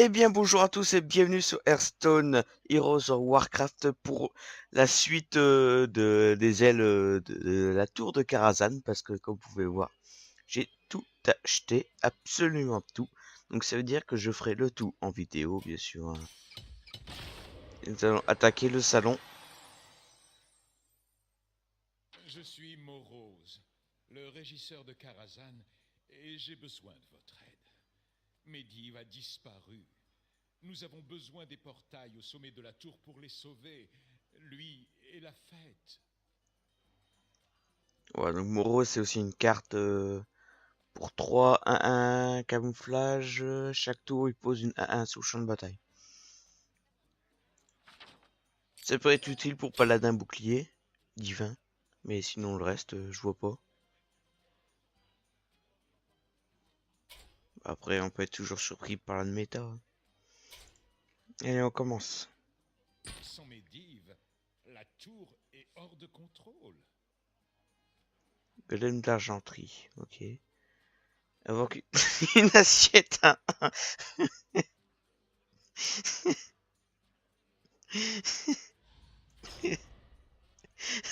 Eh bien bonjour à tous et bienvenue sur Hearthstone Heroes of Warcraft pour la suite des ailes de la tour de Karazhan parce que comme vous pouvez voir j'ai tout acheté, absolument tout. Donc ça veut dire que je ferai le tout en vidéo bien sûr, hein. Nous allons attaquer le salon. Je suis Morose, le régisseur de Karazhan, et j'ai besoin de votre aide. Medivh a disparu. Nous avons besoin des portails au sommet de la tour pour les sauver. Lui et la fête. Ouais, donc Moro c'est aussi une carte pour 3 1-1 camouflage. Chaque tour il pose une 1-1 sur le champ de bataille. Ça peut être utile pour paladin bouclier divin, mais sinon le reste, je vois pas. Après, on peut être toujours surpris par la méta, hein. Allez, on commence. Sans Medivh, la tour est hors de contrôle. Golem d'argenterie, ok. Invoque une assiette à 1.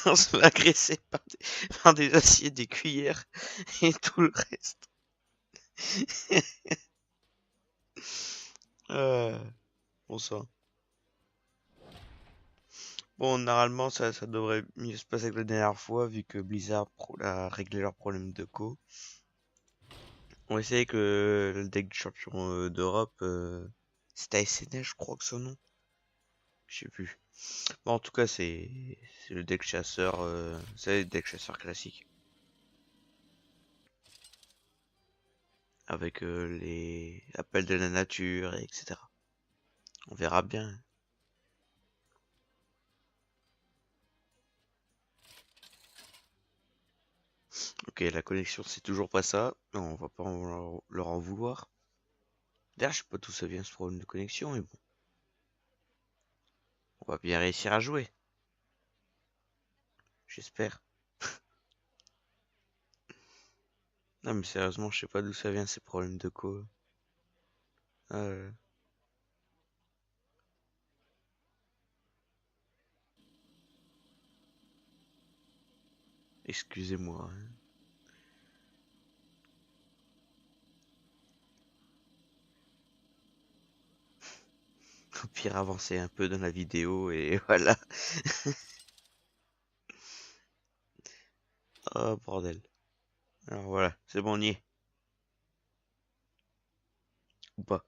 On se fait agresser par des assiettes, des cuillères et tout le reste. Bon sang. Bon, normalement, ça devrait mieux se passer que la dernière fois, vu que Blizzard a réglé leurs problèmes de co. On va essayer que le deck du champion d'Europe, c'était ASNL, je crois que son nom. Je sais plus. Bon, en tout cas, c'est le deck chasseur, c'est le deck chasseur classique. Avec les appels de la nature, etc. On verra bien. Ok, la connexion, c'est toujours pas ça. Non, on va pas leur en vouloir. D'ailleurs, je sais pas d'où ça vient ce problème de connexion, mais bon. On va bien réussir à jouer. J'espère. Non, mais sérieusement, je sais pas d'où ça vient ces problèmes de co. Euh, Excusez-moi, hein. Au pire, avancer un peu dans la vidéo et voilà. Oh, bordel. Alors voilà, c'est bon, on y est. Ou pas.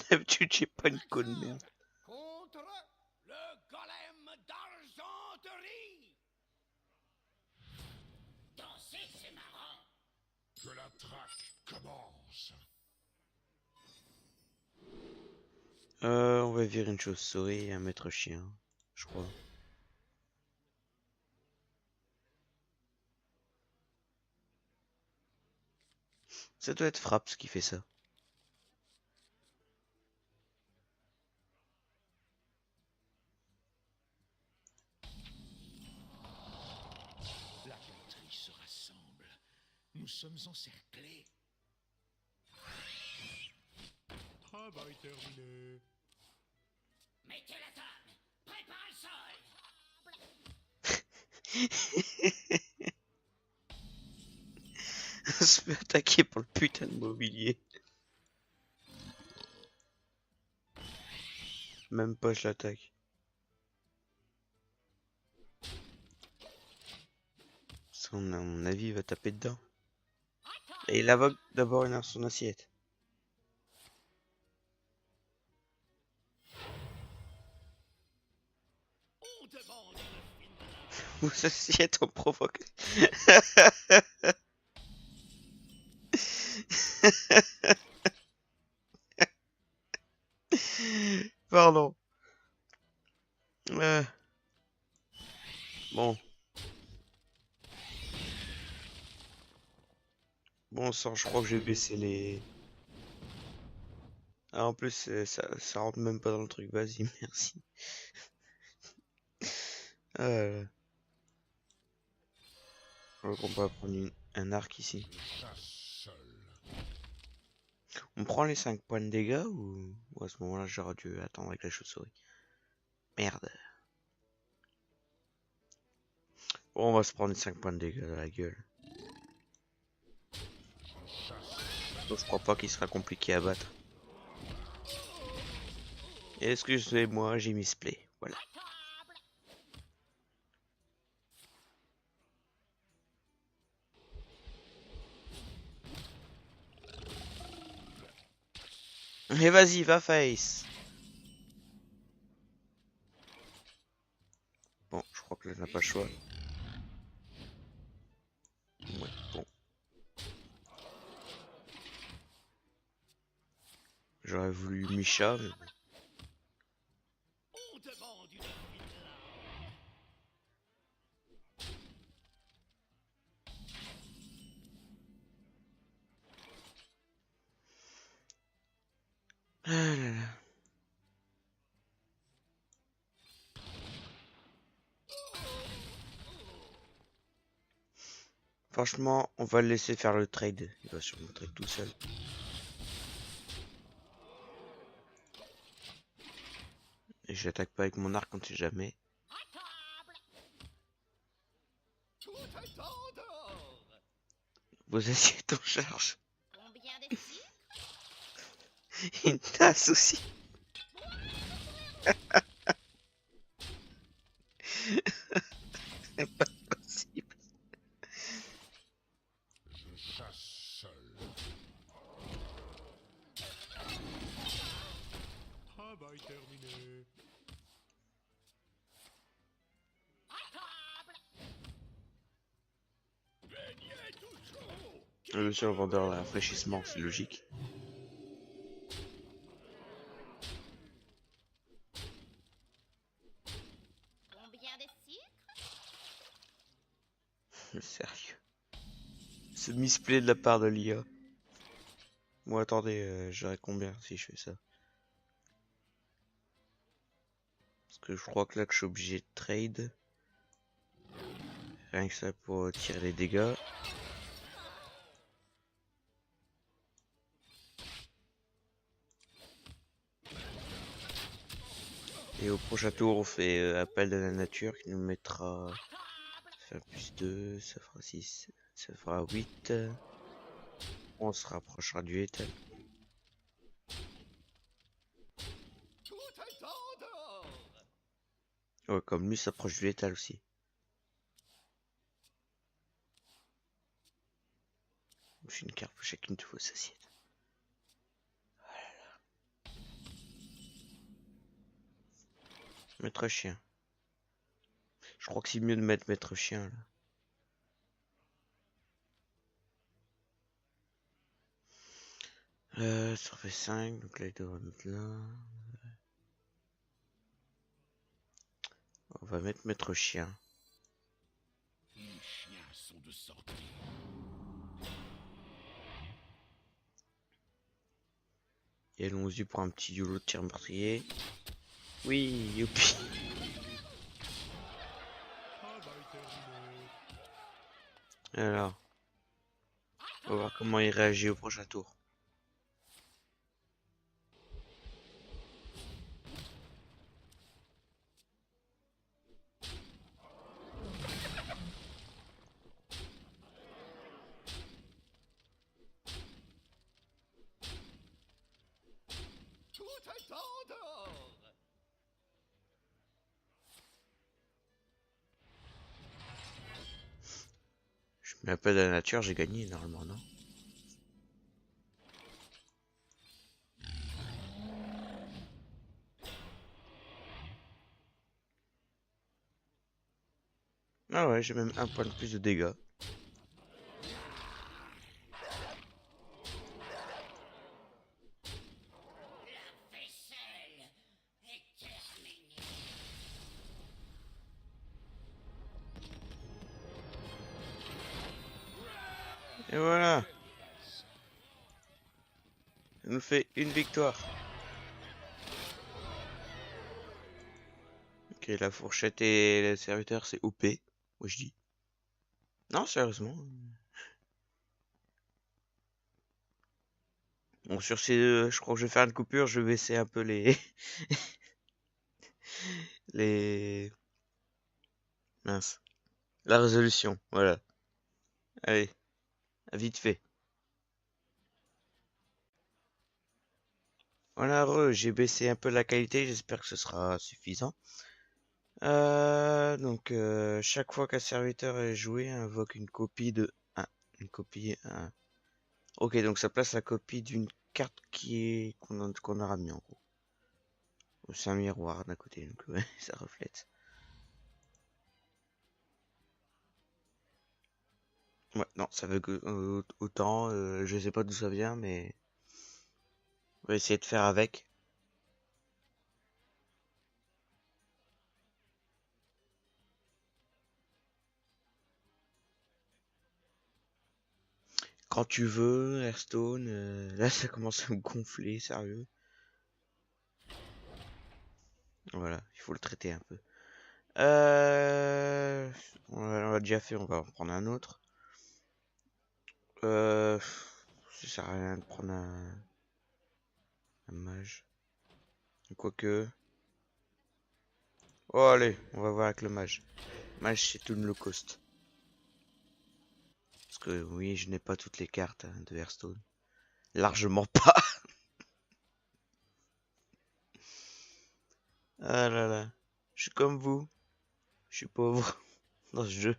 D'habitude, j'ai pas une conne de merde. Contre le golem d'argenterie. Danser, c'est marrant. Que la traque commence. On va virer une chauve-souris et un maître chien, je crois. Ça doit être Fraps qui fait ça. La patrie se rassemble. Nous sommes encerclés. Travail terminé. Mettez la table. Prépare le sol. On se fait attaquer par le putain de mobilier. Même pas je l'attaque. À mon avis, il va taper dedans. Et il invoque d'abord son assiette. On demande une fine. Vos assiettes ont provoqué. Pardon. Bon. Bon sang, je crois que je vais baisser les... Ah, en plus, ça rentre même pas dans le truc. Vas-y, merci. Je crois qu'on va prendre une un arc ici. Je chasse seul. On prend les 5 points de dégâts ou à ce moment-là j'aurais dû attendre avec la chauve-souris. Merde. Bon, on va se prendre les 5 points de dégâts dans la gueule. Donc, je crois pas qu'il sera compliqué à battre. Excusez-moi, j'ai misplay. Voilà. Et vas-y, va face. Bon, je crois que là, on n'a pas le choix. Ouais, bon. J'aurais voulu Misha, mais bon. On demande une Ah là là. Franchement, on va le laisser faire le trade. Il va sûrement trade tout seul. Et j'attaque pas avec mon arc, on sait jamais. tout est en dehors. Vos assiettes en charge. Combien de sucre? Une tasse aussi. C'est pas possible. Je chasse seul. Travail terminé. Baignez tout chaud. Le seul vendeur à rafraîchissement, c'est logique. Combien de sucre? Sérieux. Ce misplay de la part de l'IA. Bon, attendez, j'aurais combien si je fais ça? Parce que je crois que là que je suis obligé de trade. Rien que ça pour tirer les dégâts. Et au prochain tour, on fait appel de la nature qui nous mettra. Ça fait plus 2, ça fera 6, ça fera 8. On se rapprochera du étal. Tout est en dehors. Ouais, comme lui s'approche du létal aussi. J'ai une carte pour chacune de vos assiettes. Maître chien. Je crois que c'est mieux de mettre maître chien là. Ça fait 5, donc là il doit mettre là. On va mettre maître chien. Les chiens sont de sortie. Et allons-y pour un petit YOLO de tir meurtrier. Oui, youpi. Travail terminé. Alors, on va voir comment il réagit au prochain tour. Tout est en dehors. Je mets appel à la nature, j'ai gagné normalement, non? Ah ouais, j'ai même un point de plus de dégâts. Vaisselle est terminée. Et voilà. Ça nous fait une victoire. Ok, la fourchette et le serviteur, c'est OP. Moi je dis. Non, sérieusement. Bon, sur ces, je crois que je vais faire une coupure, je vais baisser un peu les, les, mince, la résolution, voilà. Allez, vite fait. Voilà, j'ai baissé un peu la qualité, j'espère que ce sera suffisant. Chaque fois qu'un serviteur est joué, invoque une copie de une copie. Ok, donc ça place la copie d'une carte qu'on aura mis en gros. C'est un miroir d'un côté, donc ouais, ça reflète. Ouais, non, ça veut que autant, je sais pas d'où ça vient, mais on va essayer de faire avec. Quand tu veux, Hearthstone, là ça commence à me gonfler, sérieux. Voilà, il faut le traiter un peu. On l'a déjà fait, on va en prendre un autre. Ça sert à rien de prendre un mage. Quoique. Oh allez, on va voir avec le mage. Mage c'est tout low cost. Parce que oui, je n'ai pas toutes les cartes de Hearthstone. Largement pas. Ah là là. Je suis comme vous. Je suis pauvre dans ce jeu.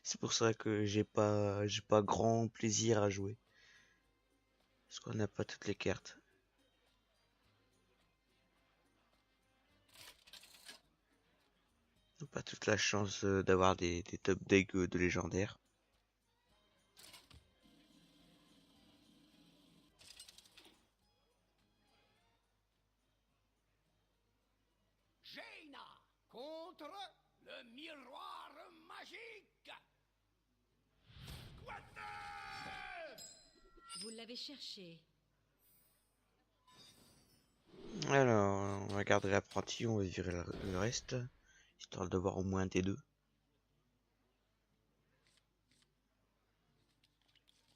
C'est pour ça que j'ai pas grand plaisir à jouer. Parce qu'on n'a pas toutes les cartes. On n'a pas toute la chance d'avoir des top decks de légendaires. Jaina contre le miroir magique. Squatter! Vous l'avez cherché. Alors, on va garder l'apprenti, on va virer le reste. Histoire d'avoir au moins un T2.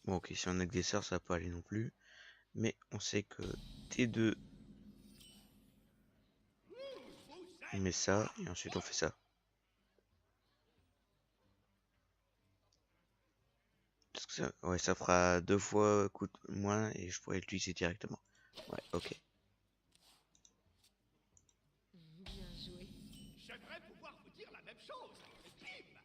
Bon ok, si on a que des sorts, ça va pas aller non plus. Mais on sait que T2, on met ça, et ensuite on fait ça. Parce que ça, ouais, ça fera 2 fois coûte moins et je pourrais l'utiliser directement. Ouais, ok. Bien joué. J'aimerais pouvoir vous dire la même chose. Bim!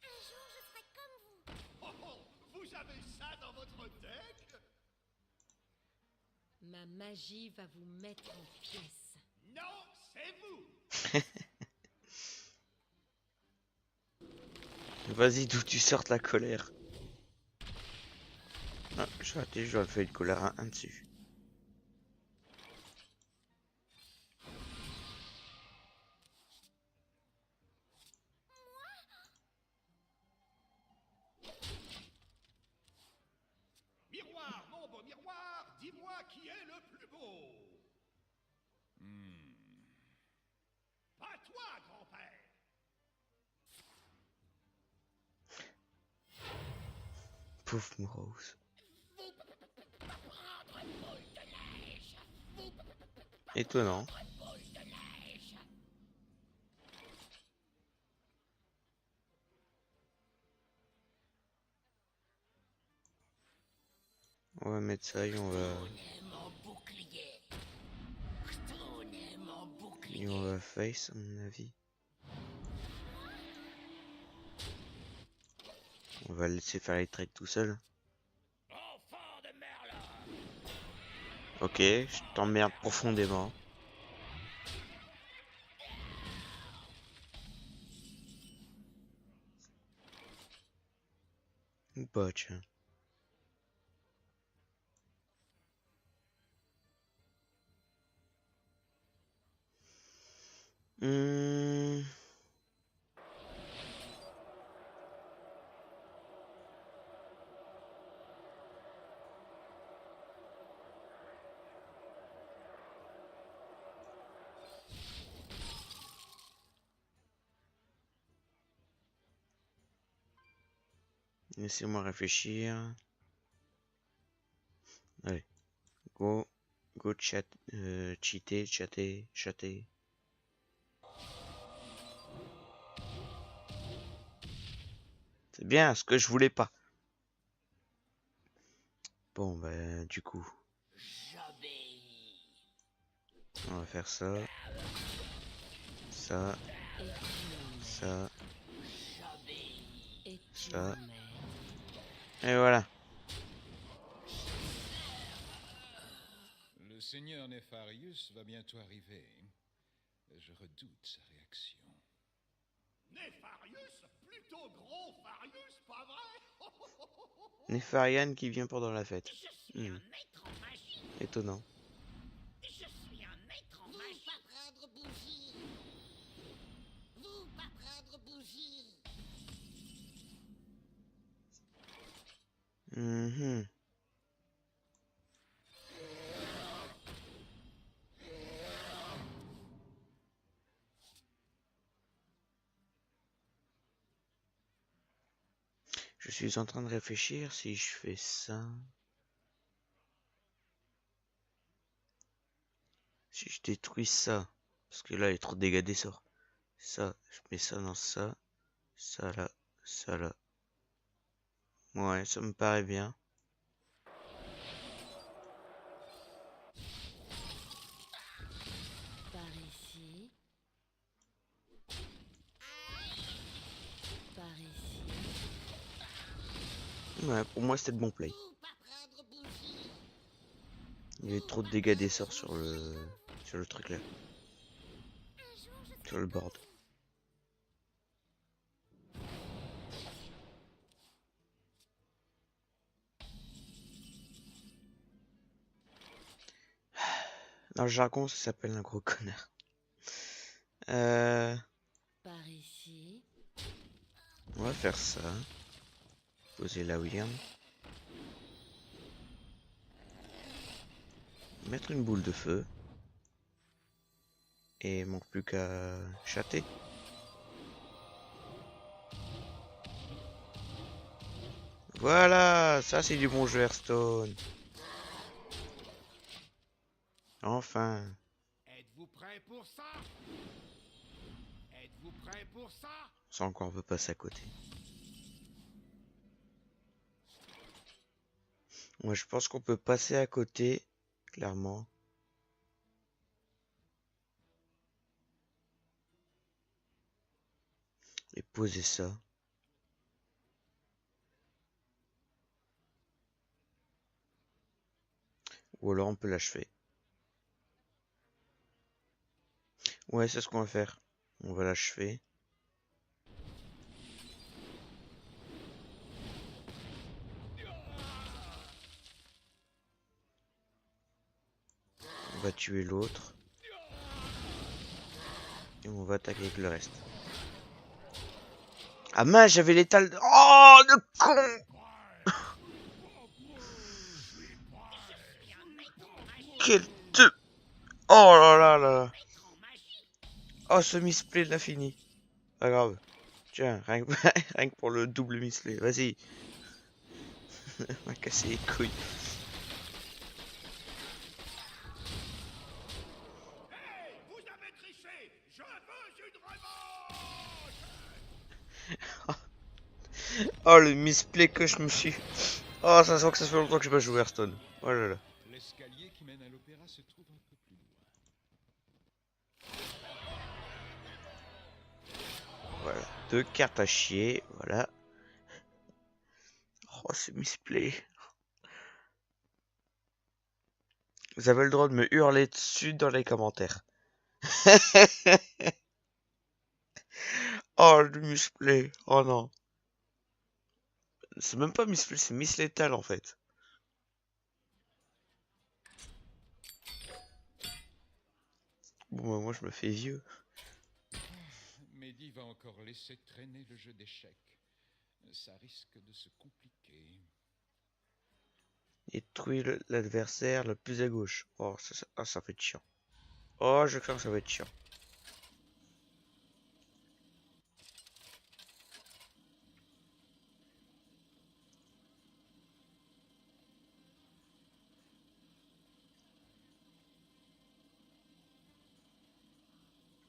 Un jour, je serai comme vous. Oh, oh, vous avez ça dans votre deck? Ma magie va vous mettre en pièces. Non, c'est vous. Vas-y, d'où tu sortes la colère. Ah, j'ai raté, j'aurais fait une colère à 1 dessus. Miroir, mon beau miroir, dis-moi qui est le plus beau. Pas toi, grand-père. Pauvre Morose. Étonnant. On va mettre ça et on va... Mon bouclier. Retournez mon bouclier. Et on va face à mon avis. On va le laisser faire les trades tout seul. Enfant de Merlin. Ok, je t'emmerde profondément. Ou pas, tiens. Hmm. Laissez-moi réfléchir. Allez. Go. Go chat. Cheater, chatter, chatter. C'est bien ce que je voulais pas. Bon, ben, du coup. On va faire ça. Ça. Et tu Ça. et tu Ça. m'aides. Et voilà. Le seigneur Nefarius va bientôt arriver. Je redoute sa réaction. Nefarius? Plutôt gros Farius, pas vrai? Nefarian qui vient pendant la fête. Je suis un maître en magie. Étonnant. Je suis un maître en magie. Pas prendre bougie. Vous pas prendre bougie. Mhm. Je suis en train de réfléchir si je fais ça. Si je détruis ça. Parce que là, il y a trop de dégâts des sorts. Ça, je mets ça dans ça. Ça là. Ça là. Ouais, ça me paraît bien. Par ici. Par ici. Ouais, pour moi, c'était de bon play. Vous pas prendre bougie. Il y avait trop de dégâts des sorts sur le truc là. Sur le board. Dans le jargon, ça s'appelle un gros connard. Par ici. On va faire ça. Poser la William. Mettre une boule de feu. Et il manque plus qu'à chatter. Voilà, ça c'est du bon jeu Hearthstone. Enfin. Êtes-vous prêts pour ça? Êtes-vous prêts pour ça? Sans qu'on veut passer à côté. Moi je pense qu'on peut passer à côté. Clairement. Et poser ça. Ou alors on peut l'achever. Ouais, c'est ce qu'on va faire. On va l'achever. On va tuer l'autre. Et on va attaquer avec le reste. Ah mince, j'avais l'étal... Oh, le con! Quel te... Oh là là là. Oh, ce misplay de l'infini. Pas grave. Tiens, rien que, rien que pour le double misplay. Vas-y. On va casser les couilles. Hey, vous avez triché! Je veux une revanche! Oh, le misplay que je me suis... Oh, ça sent que ça fait longtemps que je n'ai pas joué Hearthstone. Oh là là. L'escalier qui mène à l'opéra se trouve un peu plus loin. Voilà. 2 cartes à chier. Voilà. Oh, ce misplay. Vous avez le droit de me hurler dessus dans les commentaires. Oh, le misplay. Oh non. C'est même pas misplay, c'est mislétal en fait. Bon, bah, moi je me fais vieux. Mehdi va encore laisser traîner le jeu d'échecs. Ça risque de se compliquer. Détruire l'adversaire le plus à gauche. Oh, ça va être chiant. Oh, je crains que ça va être chiant.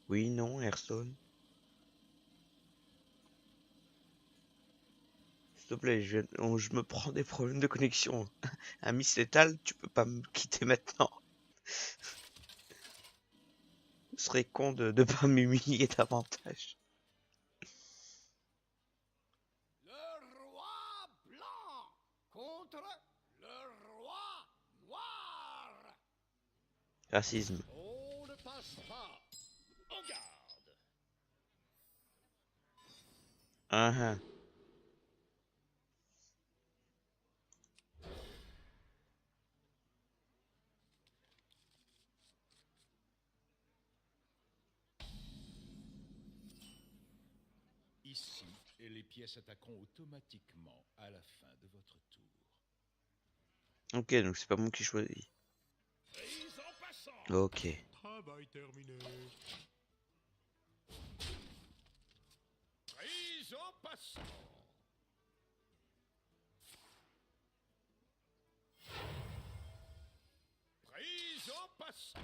Oui, non, Hearthstone. S'il te plaît, je me prends des problèmes de connexion. Ami Létal, tu peux pas me quitter maintenant. Ce serait con de pas m'humilier davantage. Le roi blanc contre le roi noir. Racisme. On ne passe pas. En garde. Ah ah. Ici, et les pièces attaqueront automatiquement à la fin de votre tour. Ok, donc c'est pas moi qui choisis. Prise en passant. Ok. Travail terminé. Prise en passant. Prise en passant.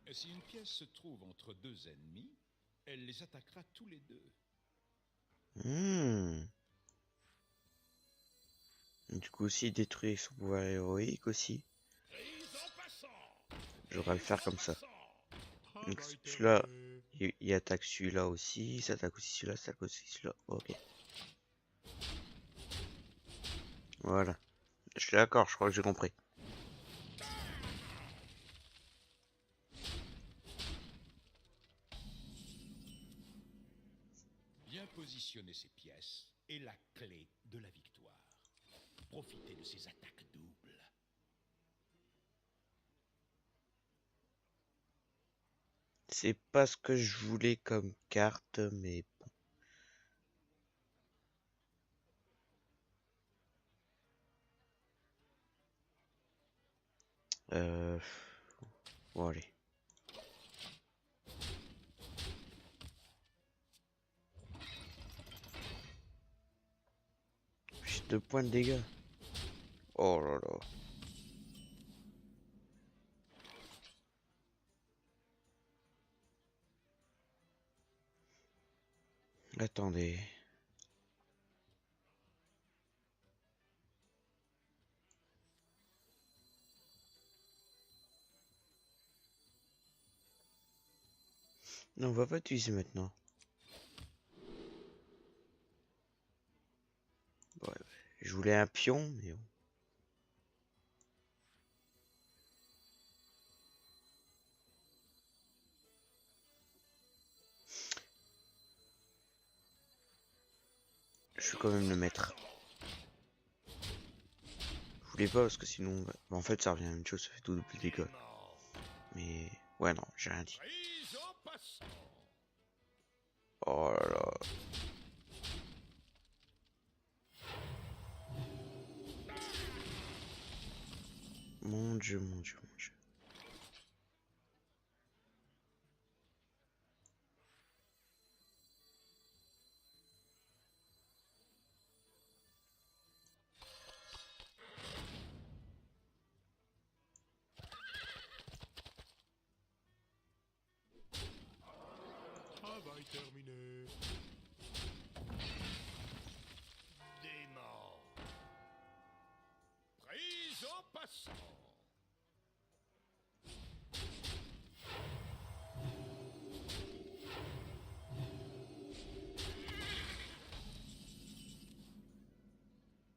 Et si une pièce se trouve entre deux ennemis, elle les attaquera tous les deux. Hmm. Du coup aussi détruire son pouvoir héroïque aussi. Prise en passant. Je vais le faire comme ça. Donc Travail celui-là, terminé. il attaque celui-là aussi, il s'attaque aussi celui-là, ça attaque aussi celui-là. Ok. Voilà. Je suis d'accord, je crois que j'ai compris. Bien positionner ces pièces est la clé de la victoire. Profitez de ces attaques doubles. C'est pas ce que je voulais comme carte, mais bon. Euh... Bon, allez. J'ai 2 points de dégâts. Oh là là. Attendez. Non, on va pas utiliser maintenant. Ouais, je voulais un pion, mais bon. Je vais quand même le mettre. Je voulais pas parce que sinon... en fait, ça revient à la même chose, ça fait tout double dégâts. Mais... ouais, non, j'ai rien dit. Prise en passant. Oh là là. Mon dieu, mon dieu, mon dieu. Travail terminé. Dément. Prise en passant.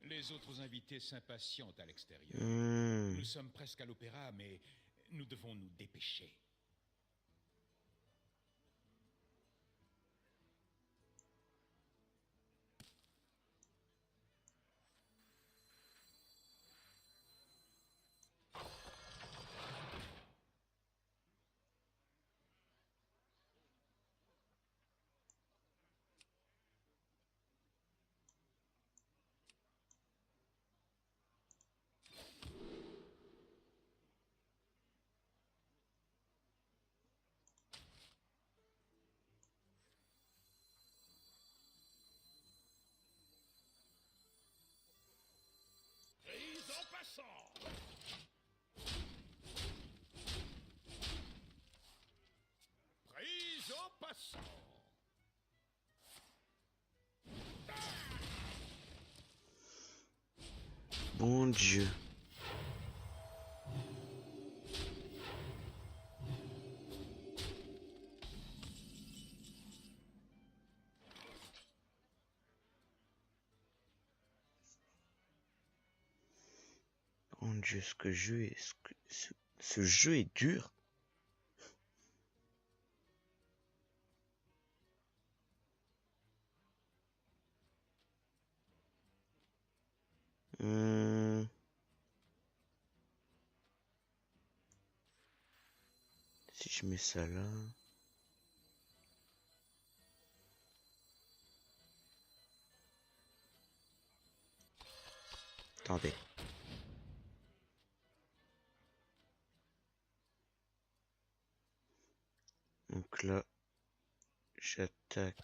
Les autres invités s'impatientent à l'extérieur. Hmm. Nous sommes presque à l'opéra, mais nous devons nous dépêcher. passant. Prise au passant. Bon Dieu. Mon Dieu, ce jeu est dur. Si je mets ça là. Attendez. Donc là, j'attaque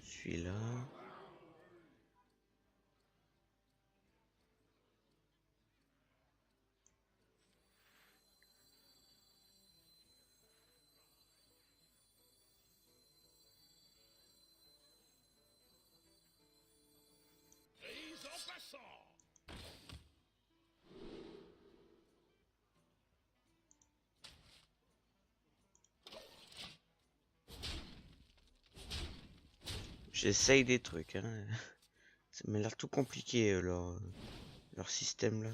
celui-là. Prise en passant. J'essaye des trucs, hein. Ça m'a l'air tout compliqué leur système là.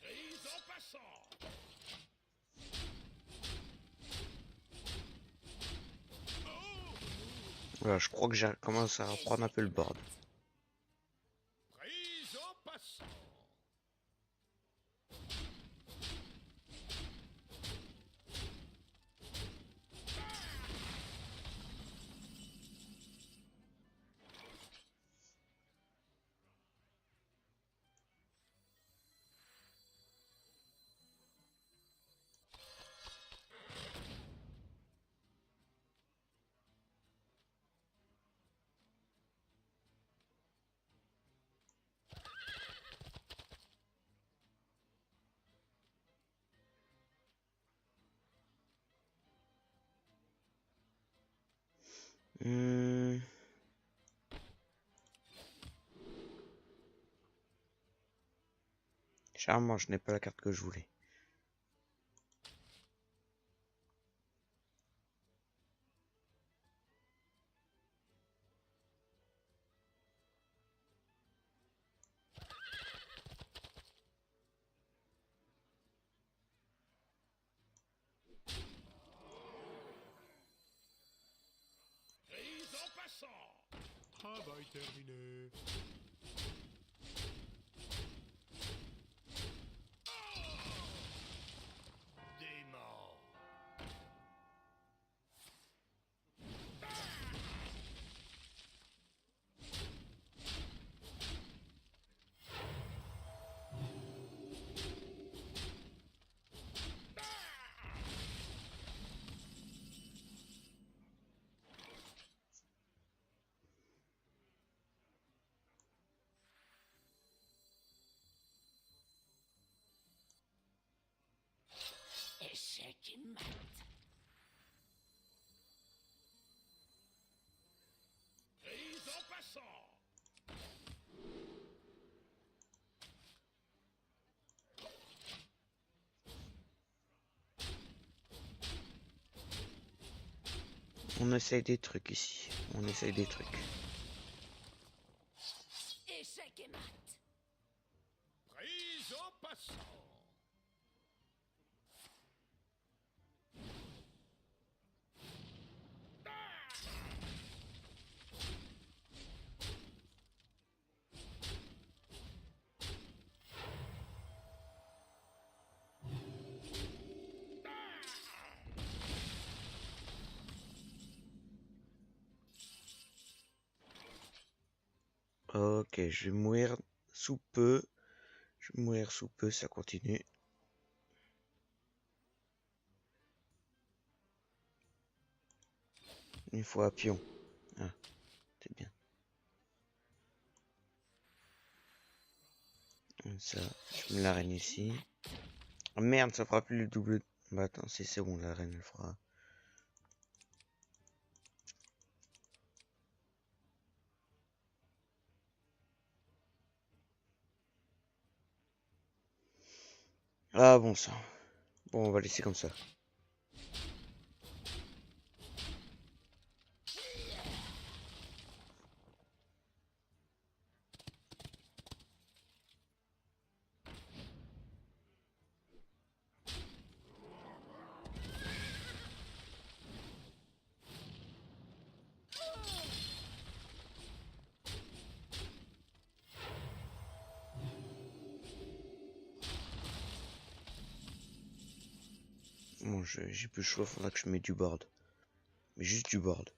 Prise en passant. Voilà, je crois que j'ai commencé à reprendre un peu le board. Prise au passant. Charmant, je n'ai pas la carte que je voulais. Prise en passant. Travail terminé. Dément. Échec et mat. Prise en passant. On essaye des trucs ici. On essaye des trucs. Échec et mat. Prise en passant. Ok, je vais mourir sous peu. Je vais mourir sous peu, ça continue. Une fois à pion. Ah, c'est bien. Comme ça, je mets l'arène ici. Ah merde, ça fera plus le double. Bah attends, c'est bon, l'arène elle fera. Ah bon ça. Bon, on va laisser comme ça. Bon, j'ai plus le choix, faudra que je mette du board. Mais juste du board.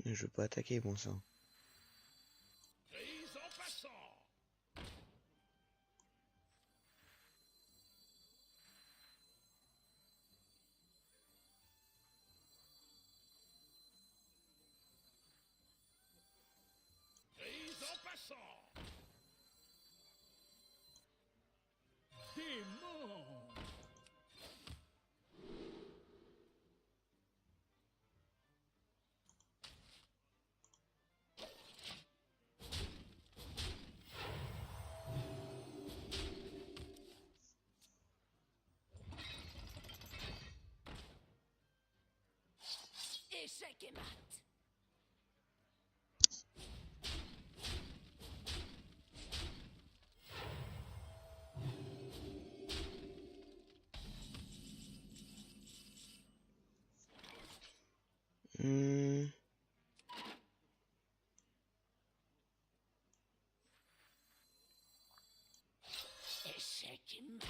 Je veux pas attaquer, bon sang. Prise en passant. Prise en passant. Démon. Échec et mat. Hmm. Échec et mat.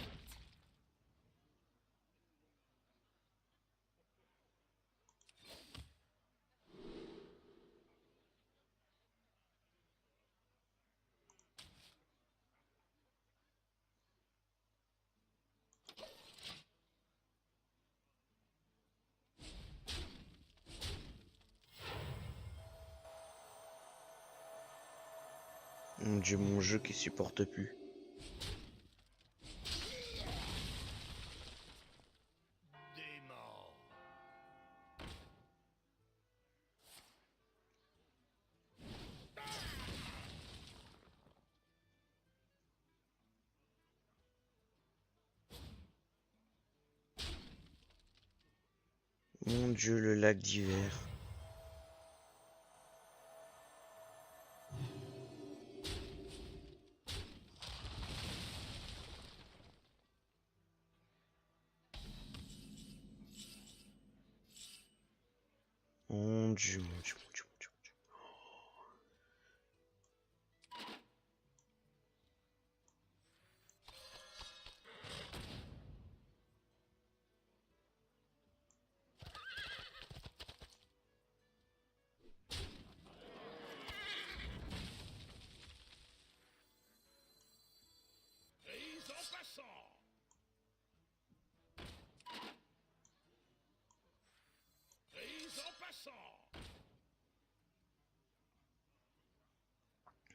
Mon dieu, mon jeu qui supporte plus. Démon. Mon dieu, le lac d'hiver. Mon dieu, mon dieu, mon dieu, mon dieu. Prise en passant. Prise en passant.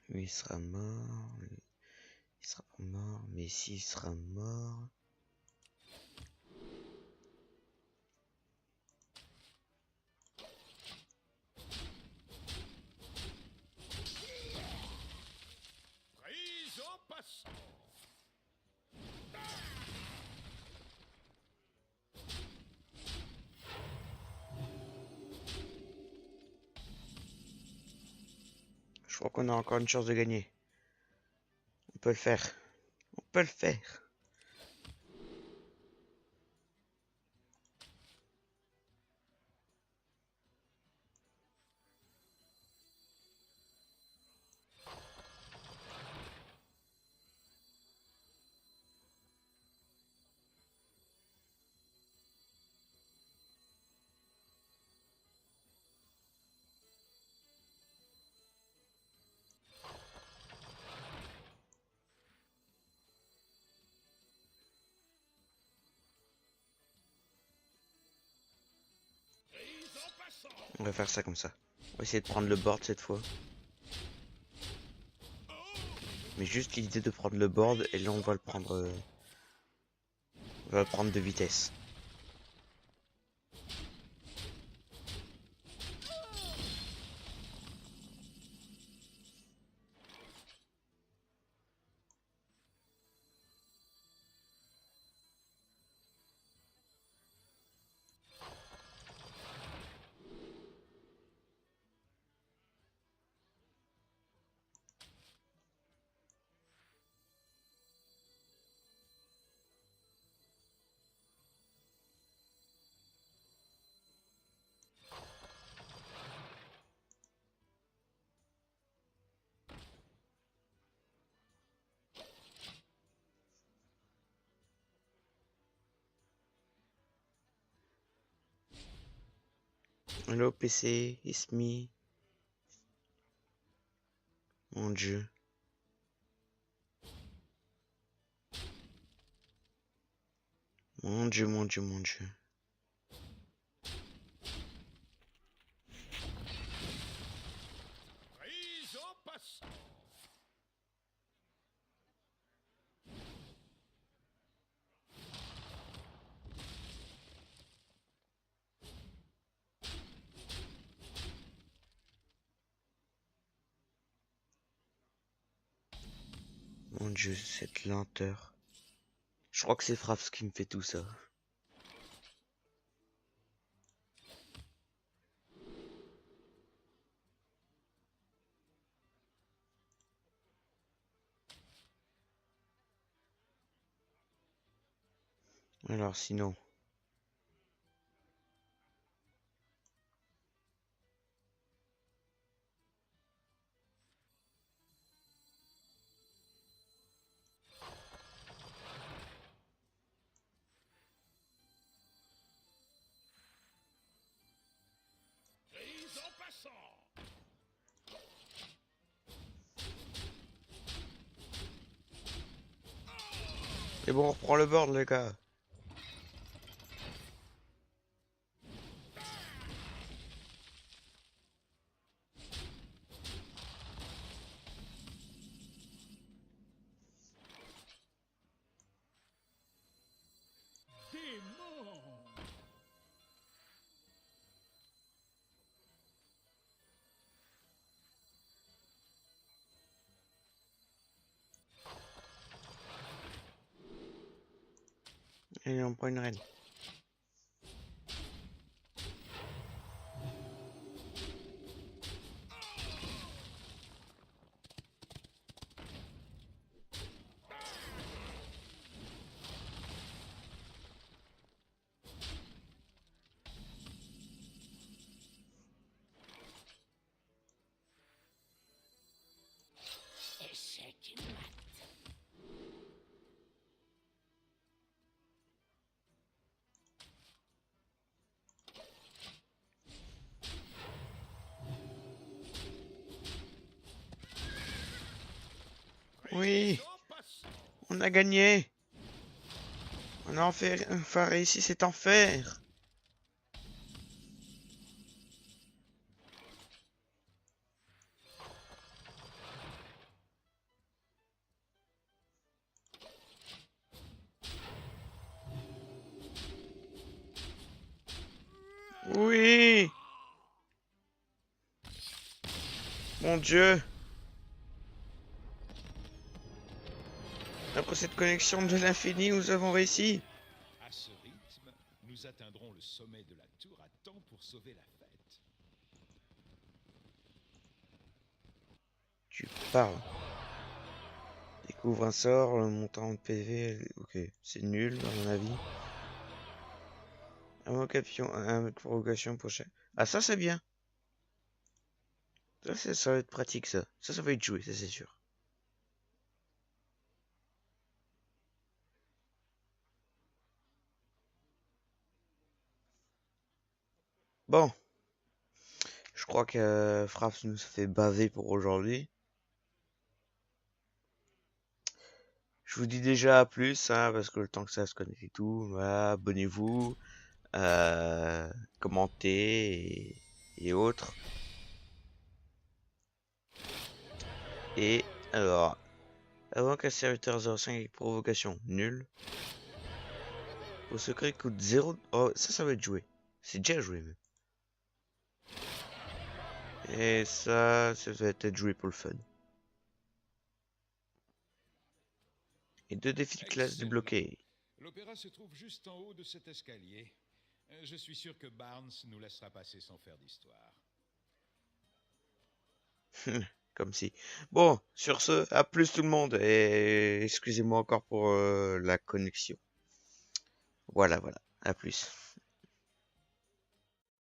Lui, il sera mort. Lui, il sera pas mort. Mais si, il sera mort. Je crois qu'on a encore une chance de gagner. On peut le faire. On peut le faire. Prise en passant. On va faire ça comme ça. On va essayer de prendre le board cette fois. Mais juste l'idée de prendre le board et là on va le prendre. On va le prendre de vitesse. Hello PC, it's me. Mon dieu. Mon dieu, mon dieu, mon dieu. Prise en passant. Mon dieu, cette lenteur. Je crois que c'est Fraps qui me fait tout ça. Alors sinon. Prise en passant. Et bon, on reprend le board les gars. Démon. Et on prend une reine. Échec mat. Oui, Prise en passant. on a gagné. On a enfin réussi cet enfer. Oui. Mon dieu. Après cette connexion de l'infini, nous avons réussi. À ce rythme, nous atteindrons le sommet de la tour à temps pour sauver la fête. parle. Découvre un sort, le montant de PV. Ok, c'est nul à mon avis. Provocation prochaine. Ah, ça c'est bien. Ça va être pratique ça. Ça va être joué, ça c'est sûr. Bon. Je crois que Fraps nous fait baver pour aujourd'hui. Je vous dis déjà à plus, hein, parce que le temps que ça se connecte et tout, voilà, abonnez-vous, commentez et autres. Et alors, avant qu'un serviteur 05 avec provocation, nul. Au secret coûte 0. Oh, ça va être joué. C'est déjà joué même. Et ça va être joué pour le fun. Et 2 défis de classe Excellent. débloqués. L'opéra se trouve juste en haut de cet escalier. Je suis sûr que Barnes nous laissera passer sans faire d'histoire. Comme si. Bon, sur ce, à plus tout le monde. Et excusez-moi encore pour la connexion. Voilà, à plus.